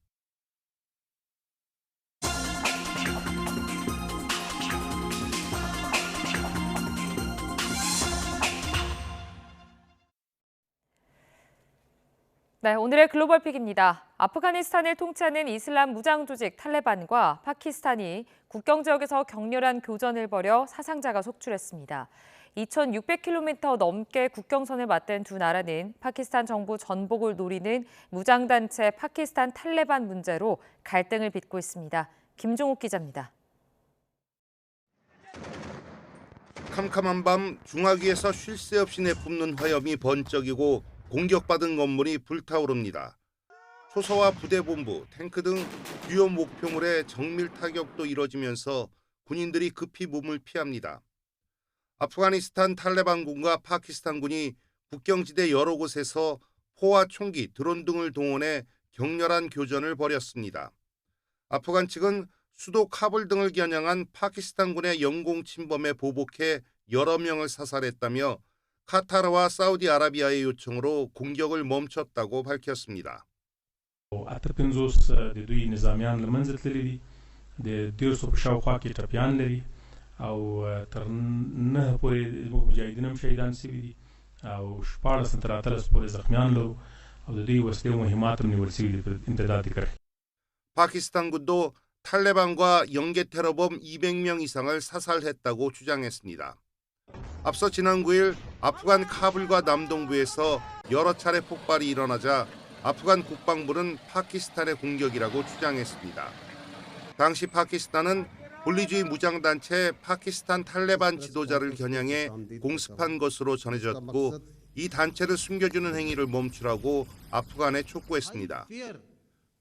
네, 오늘의 글로벌 픽입니다. 아프가니스탄을 통치하는 이슬람 무장 조직 탈레반과 파키스탄이 국경 지역에서 격렬한 교전을 벌여 사상자가 속출했습니다. 2,600km 넘게 국경선을 맞댄 두 나라는 파키스탄 정부 전복을 노리는 무장단체 파키스탄 탈레반 문제로 갈등을 빚고 있습니다. 김종욱 기자입니다. 캄캄한 밤 중화기에서 쉴 새 없이 내뿜는 화염이 번쩍이고 공격받은 건물이 불타오릅니다. 초소와 부대본부, 탱크 등 주요 목표물에 정밀 타격도 이뤄지면서 군인들이 급히 몸을 피합니다. 아프가니스탄 탈레반군과 파키스탄군이 국경지대 여러 곳에서 포와 총기, 드론 등을 동원해 격렬한 교전을 벌였습니다. 아프간 측은 수도 카불 등을 겨냥한 파키스탄군의 영공 침범에 보복해 여러 명을 사살했다며 카타르와 사우디아라비아의 요청으로 공격을 멈췄다고 밝혔습니다. 파키스탄군도 탈레반과 연계 테러범 200명 이상을 사살했다고 주장했습니다. 앞서 지난 9일 아프간 카불과 남동부에서 여러 차례 폭발이 일어나자 아프간 국방부는 파키스탄의 공격이라고 주장했습니다. 당시 파키스탄은 분리주의 무장단체 파키스탄 탈레반 지도자를 겨냥해 공습한 것으로 전해졌고 이 단체를 숨겨주는 행위를 멈추라고 아프간에 촉구했습니다.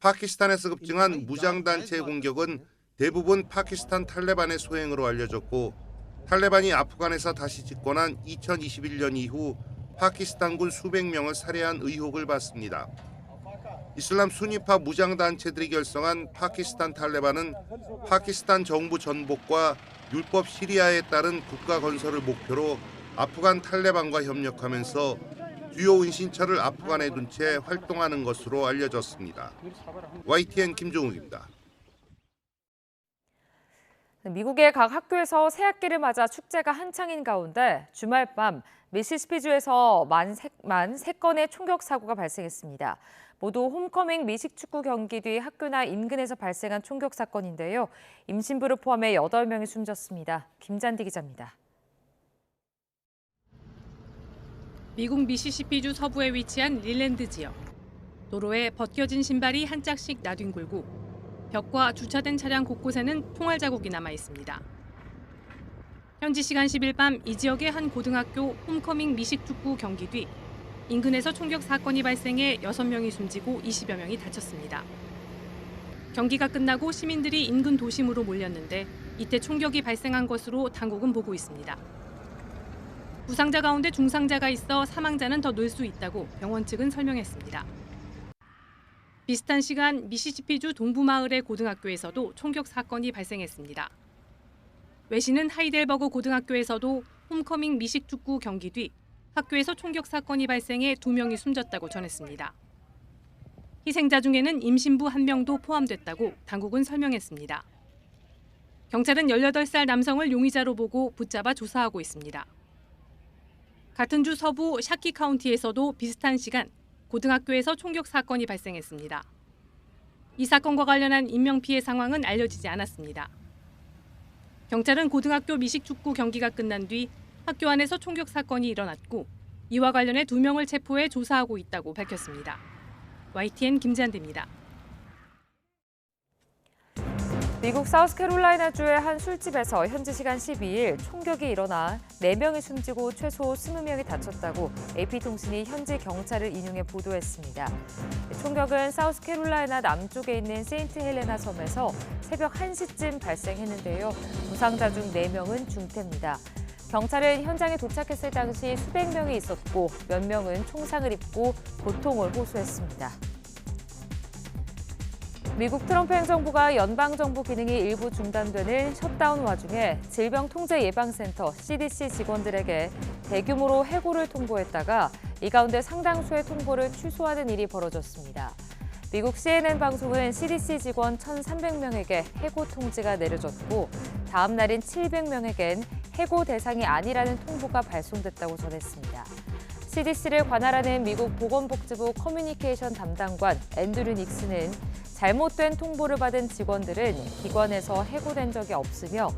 파키스탄에서 급증한 무장단체의 공격은 대부분 파키스탄 탈레반의 소행으로 알려졌고 탈레반이 아프간에서 다시 집권한 2021년 이후 파키스탄군 수백 명을 살해한 의혹을 받습니다. 이슬람 수니파 무장단체들이 결성한 파키스탄 탈레반은 파키스탄 정부 전복과 율법 시리아에 따른 국가 건설을 목표로 아프간 탈레반과 협력하면서 주요 은신처를 아프간에 둔 채 활동하는 것으로 알려졌습니다. YTN 김종욱입니다. 미국의 각 학교에서 새학기를 맞아 축제가 한창인 가운데 주말 밤 미시시피주에서 만 3건의 총격 사고가 발생했습니다. 모두 홈커밍 미식축구 경기 뒤 학교나 인근에서 발생한 총격 사건인데요. 임신부를 포함해 8명이 숨졌습니다. 김잔디 기자입니다. 미국 미시시피주 서부에 위치한 릴랜드 지역. 도로에 벗겨진 신발이 한 짝씩 나뒹굴고 벽과 주차된 차량 곳곳에는 총알 자국이 남아 있습니다. 현지 시간 10일 밤 이 지역의 한 고등학교 홈커밍 미식축구 경기 뒤 인근에서 총격 사건이 발생해 6명이 숨지고 20여 명이 다쳤습니다. 경기가 끝나고 시민들이 인근 도심으로 몰렸는데 이때 총격이 발생한 것으로 당국은 보고 있습니다. 부상자 가운데 중상자가 있어 사망자는 더 늘 수 있다고 병원 측은 설명했습니다. 비슷한 시간 미시시피주 동부마을의 고등학교에서도 총격 사건이 발생했습니다. 외신은 하이델버그 고등학교에서도 홈커밍 미식축구 경기 뒤 학교에서 총격 사건이 발생해 2명이 숨졌다고 전했습니다. 희생자 중에는 임신부 1명도 포함됐다고 당국은 설명했습니다. 경찰은 18살 남성을 용의자로 보고 붙잡아 조사하고 있습니다. 같은 주 서부 샤키 카운티에서도 비슷한 시간 고등학교에서 총격 사건이 발생했습니다. 이 사건과 관련한 인명피해 상황은 알려지지 않았습니다. 경찰은 고등학교 미식축구 경기가 끝난 뒤 학교 안에서 총격 사건이 일어났고 이와 관련해 2명을 체포해 조사하고 있다고 밝혔습니다. YTN 김지한대입니다. 미국 사우스캐롤라이나주의 한 술집에서 현지 시간 12일 총격이 일어나 4명이 숨지고 최소 20명이 다쳤다고 AP통신이 현지 경찰을 인용해 보도했습니다. 총격은 사우스캐롤라이나 남쪽에 있는 세인트 헬레나 섬에서 새벽 1시쯤 발생했는데요. 부상자 중 4명은 중태입니다. 경찰은 현장에 도착했을 당시 수백 명이 있었고 몇 명은 총상을 입고 고통을 호소했습니다. 미국 트럼프 행정부가 연방정부 기능이 일부 중단되는 셧다운 와중에 질병통제예방센터 CDC 직원들에게 대규모로 해고를 통보했다가 이 가운데 상당수의 통보를 취소하는 일이 벌어졌습니다. 미국 CNN 방송은 CDC 직원 1,300명에게 해고 통지가 내려졌고 다음 날인 700명에겐 해고 대상이 아니라는 통보가 발송됐다고 전했습니다. CDC를 관할하는 미국 보건복지부 커뮤니케이션 담당관 앤드류 닉슨은 잘못된 통보를 받은 직원들은 기관에서 해고된 적이 없으며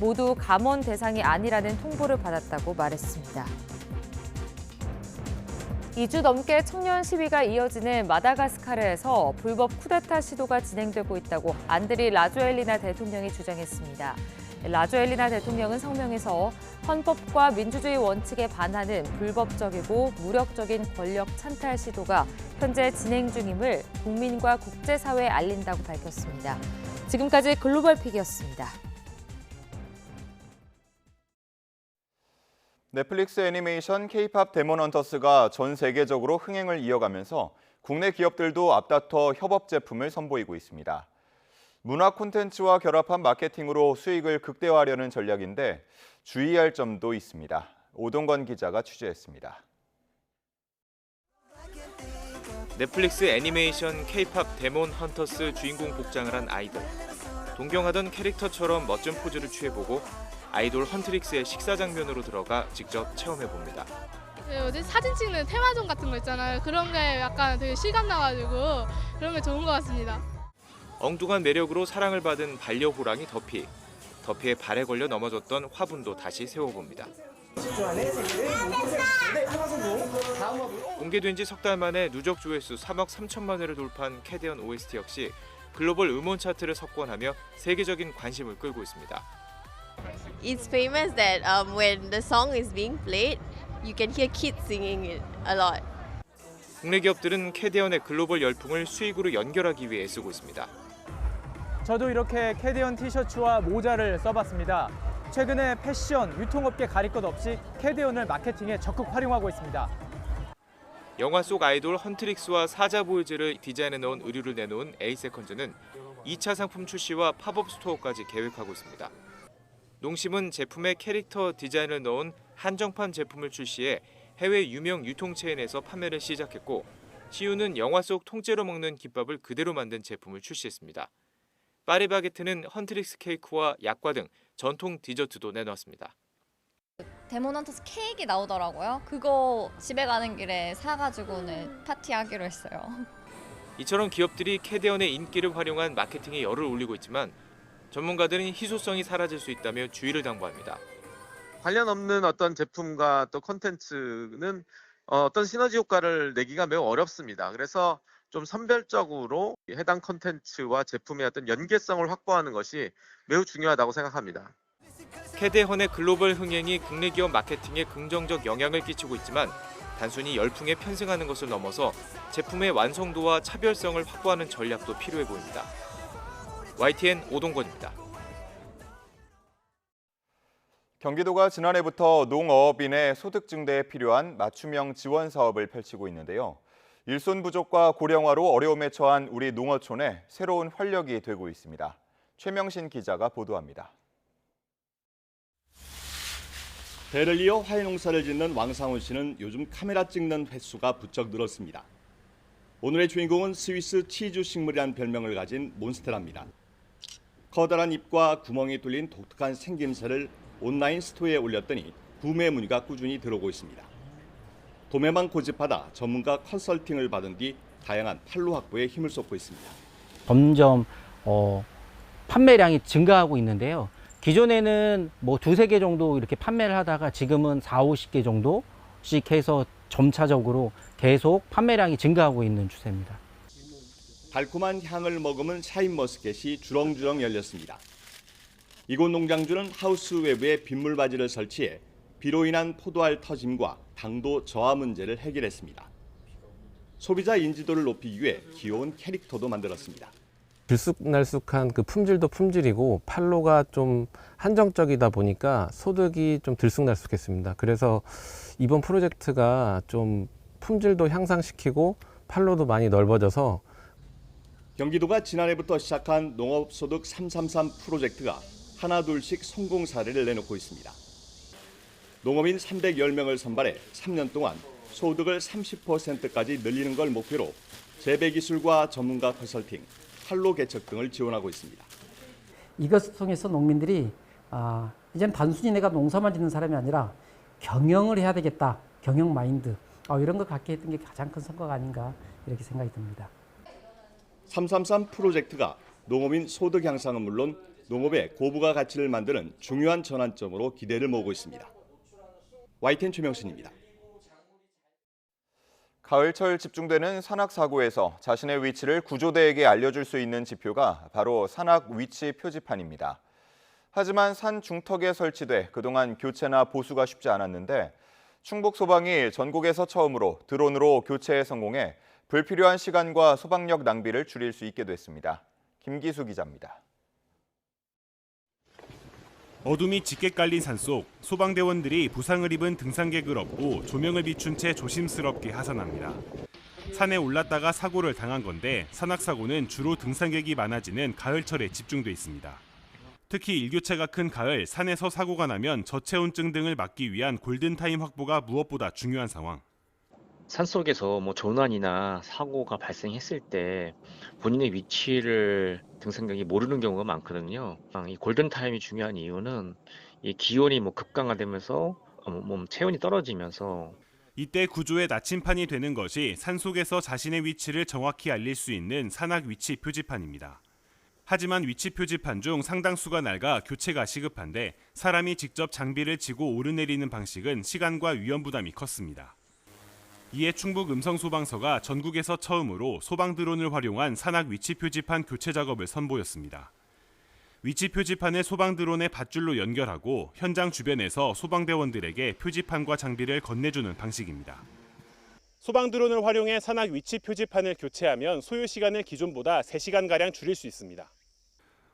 모두 감원 대상이 아니라는 통보를 받았다고 말했습니다. 2주 넘게 청년 시위가 이어지는 마다가스카르에서 불법 쿠데타 시도가 진행되고 있다고 안드리 라조엘리나 대통령이 주장했습니다. 라조엘리나 대통령은 성명에서 헌법과 민주주의 원칙에 반하는 불법적이고 무력적인 권력 찬탈 시도가 현재 진행 중임을 국민과 국제사회에 알린다고 밝혔습니다. 지금까지 글로벌픽이었습니다. 넷플릭스 애니메이션 K-팝 데몬 헌터스가 전 세계적으로 흥행을 이어가면서 국내 기업들도 앞다퉈 협업 제품을 선보이고 있습니다. 문화 콘텐츠와 결합한 마케팅으로 수익을 극대화하려는 전략인데 주의할 점도 있습니다. 오동건 기자가 취재했습니다. 넷플릭스 애니메이션 K-팝 데몬 헌터스 주인공 복장을 한 아이돌. 동경하던 캐릭터처럼 멋진 포즈를 취해보고 아이돌 헌트릭스의 식사 장면으로 들어가 직접 체험해봅니다. 요즘 사진 찍는 테마전 같은 거 있잖아요. 그런 게 약간 되게 실감나가지고 그런 게 좋은 것 같습니다. 엉뚱한 매력으로 사랑을 받은 반려호랑이 더피. 더피의 발에 걸려 넘어졌던 화분도 다시 세워봅니다. 공개된 지 석 달 만에 누적 조회수 3억 3천만 회를 돌파한 캐대언 OST 역시 글로벌 음원 차트를 석권하며 세계적인 관심을 끌고 있습니다. It's famous that when the song is being played, you can hear kids singing it a lot. 국내 기업들은 캐대언의 글로벌 열풍을 수익으로 연결하기 위해 애쓰고 있습니다. 저도 이렇게 캐대언 티셔츠와 모자를 써봤습니다. 최근에 패션, 유통업계 가릴 것 없이 캐대언을 마케팅에 적극 활용하고 있습니다. 영화 속 아이돌 헌트릭스와 사자 보이즈를 디자인해 넣은 의류를 내놓은 에이세컨즈는 2차 상품 출시와 팝업 스토어까지 계획하고 있습니다. 농심은 제품에 캐릭터 디자인을 넣은 한정판 제품을 출시해 해외 유명 유통체인에서 판매를 시작했고, CU는 영화 속 통째로 먹는 김밥을 그대로 만든 제품을 출시했습니다. 파리바게트는 헌트릭스 케이크와 약과 등 전통 디저트도 내놓았습니다. 데몬 헌터스 케이크 나오더라고요. 그거 집에 가는 길에 사가지고 오늘 파티하기로 했어요. 이처럼 기업들이 캐대언의 인기를 활용한 마케팅에 열을 올리고 있지만 전문가들은 희소성이 사라질 수 있다며 주의를 당부합니다. 관련 없는 어떤 제품과 또 콘텐츠는 어떤 시너지 효과를 내기가 매우 어렵습니다. 그래서 좀 선별적으로 해당 콘텐츠와 제품의 어떤 연계성을 확보하는 것이 매우 중요하다고 생각합니다. 캐대헌의 글로벌 흥행이 국내 기업 마케팅에 긍정적 영향을 끼치고 있지만 단순히 열풍에 편승하는 것을 넘어서 제품의 완성도와 차별성을 확보하는 전략도 필요해 보입니다. YTN 오동건입니다. 경기도가 지난해부터 농어업인의 소득 증대에 필요한 맞춤형 지원 사업을 펼치고 있는데요. 일손 부족과 고령화로 어려움에 처한 우리 농어촌에 새로운 활력이 되고 있습니다. 최명신 기자가 보도합니다. 배를 이어 화훼농사를 짓는 왕상훈 씨는 요즘 카메라 찍는 횟수가 부쩍 늘었습니다. 오늘의 주인공은 스위스 치즈 식물이라는 별명을 가진 몬스테라입니다. 커다란 잎과 구멍이 뚫린 독특한 생김새를 온라인 스토어에 올렸더니 구매 문의가 꾸준히 들어오고 있습니다. 도매만 고집하다 전문가 컨설팅을 받은 뒤 다양한 판로 확보에 힘을 쏟고 있습니다. 점점 판매량이 증가하고 있는데요. 기존에는 뭐 2-3개 정도 이렇게 판매를 하다가 지금은 40-50개 정도씩 해서 점차적으로 계속 판매량이 증가하고 있는 추세입니다. 달콤한 향을 머금은 샤인머스켓이 주렁주렁 열렸습니다. 이곳 농장주는 하우스 외부에 빗물바지를 설치해 비로 인한 포도알 터짐과 당도 저하 문제를 해결했습니다. 소비자 인지도를 높이기 위해 귀여운 캐릭터도 만들었습니다. 들쑥날쑥한 그 품질도 품질이고 판로가 좀 한정적이다 보니까 소득이 좀 들쑥날쑥했습니다. 그래서 이번 프로젝트가 좀 품질도 향상시키고 판로도 많이 넓어져서 경기도가 지난해부터 시작한 농업소득 333 프로젝트가 하나둘씩 성공 사례를 내놓고 있습니다. 농업인 310명을 선발해 3년 동안 소득을 30%까지 늘리는 걸 목표로 재배기술과 전문가 컨설팅, 판로 개척 등을 지원하고 있습니다. 이것을 통해서 농민들이 이제는 단순히 내가 농사만 짓는 사람이 아니라 경영을 해야 되겠다. 경영 마인드. 이런 걸 갖게 했던 게 가장 큰 성과가 아닌가 이렇게 생각이 듭니다. 333 프로젝트가 농업인 소득 향상은 물론 농업의 고부가 가치를 만드는 중요한 전환점으로 기대를 모으고 있습니다. YTN 최명신입니다. 가을철 집중되는 산악사고에서 자신의 위치를 구조대에게 알려줄 수 있는 지표가 바로 산악 위치 표지판입니다. 하지만 산 중턱에 설치돼 그동안 교체나 보수가 쉽지 않았는데 충북소방이 전국에서 처음으로 드론으로 교체에 성공해 불필요한 시간과 소방력 낭비를 줄일 수 있게 됐습니다. 김기수 기자입니다. 어둠이 짙게 깔린 산속, 소방대원들이 부상을 입은 등산객을 업고 조명을 비춘 채 조심스럽게 하산합니다. 산에 올랐다가 사고를 당한 건데 산악사고는 주로 등산객이 많아지는 가을철에 집중돼 있습니다. 특히 일교차가 큰 가을, 산에서 사고가 나면 저체온증 등을 막기 위한 골든타임 확보가 무엇보다 중요한 상황. 산속에서 조난이나 사고가 발생했을 때 본인의 위치를 등산객이 모르는 경우가 많거든요. 이 골든타임이 중요한 이유는 이 기온이 급강하되면서 체온이 떨어지면서 이때 구조의 나침판이 되는 것이 산속에서 자신의 위치를 정확히 알릴 수 있는 산악 위치 표지판입니다. 하지만 위치 표지판 중 상당수가 낡아 교체가 시급한데 사람이 직접 장비를 지고 오르내리는 방식은 시간과 위험 부담이 컸습니다. 이에 충북 음성소방서가 전국에서 처음으로 소방 드론을 활용한 산악 위치 표지판 교체 작업을 선보였습니다. 위치 표지판을 소방 드론의 밧줄로 연결하고 현장 주변에서 소방대원들에게 표지판과 장비를 건네주는 방식입니다. 소방 드론을 활용해 산악 위치 표지판을 교체하면 소요 시간을 기존보다 3시간가량 줄일 수 있습니다.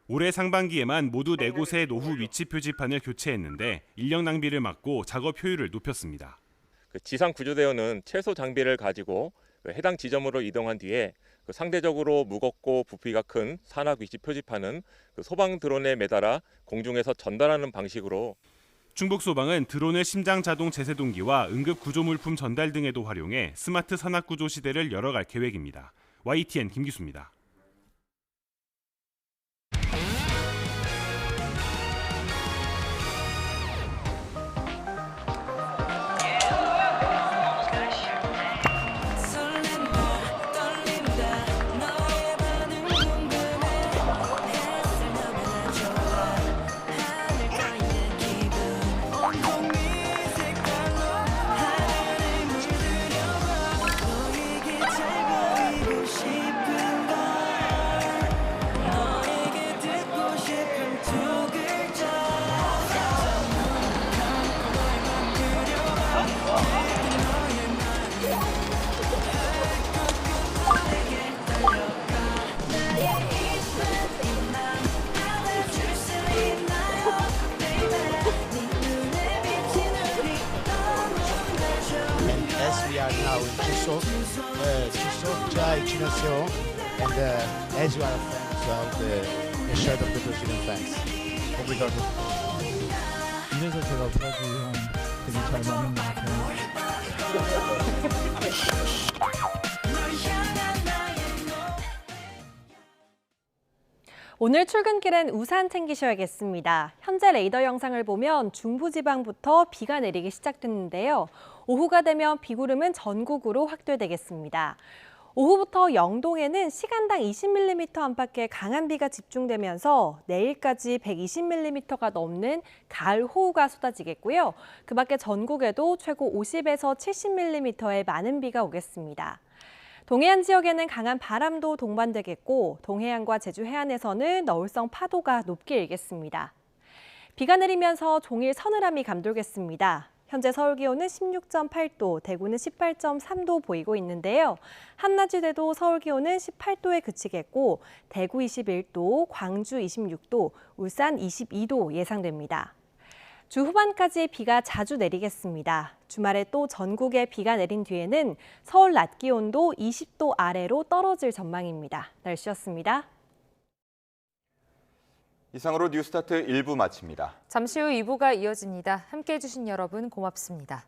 올해 상반기에만 모두 4곳의 노후 위치 표지판을 교체했는데 인력 낭비를 막고 작업 효율을 높였습니다. 지상 구조대원은 최소 장비를 가지고 해당 지점으로 이동한 뒤에 상대적으로 무겁고 부피가 큰 산악 위치 표지판은 소방 드론에 매달아 공중에서 전달하는 방식으로 충북소방은 드론을 심장 자동 제세동기와 응급 구조물품 전달 등에도 활용해 스마트 산악 구조 시대를 열어갈 계획입니다. YTN 김기수입니다. We are now in Chuseok, Chai, Chinaseo, and as you are a fan as well, the shirt of the Brazilian fans. Obrigado. 이래서 제가 브라질이랑 되게 잘 맞는 것 같아요. 오늘 출근길엔 우산 챙기셔야겠습니다. 현재 레이더 영상을 보면 중부지방부터 비가 내리기 시작됐는데요. 오후가 되면 비구름은 전국으로 확대되겠습니다. 오후부터 영동에는 시간당 20mm 안팎의 강한 비가 집중되면서 내일까지 120mm가 넘는 가을 호우가 쏟아지겠고요. 그 밖에 전국에도 최고 50에서 70mm의 많은 비가 오겠습니다. 동해안 지역에는 강한 바람도 동반되겠고 동해안과 제주 해안에서는 너울성 파도가 높게 일겠습니다. 비가 내리면서 종일 서늘함이 감돌겠습니다. 현재 서울 기온은 16.8도, 대구는 18.3도 보이고 있는데요. 한낮이돼도 서울 기온은 18도에 그치겠고 대구 21도, 광주 26도, 울산 22도 예상됩니다. 주 후반까지 비가 자주 내리겠습니다. 주말에 또 전국에 비가 내린 뒤에는 서울 낮 기온도 20도 아래로 떨어질 전망입니다. 날씨였습니다. 이상으로 뉴스타트 1부 마칩니다. 잠시 후 2부가 이어집니다. 함께해 주신 여러분 고맙습니다.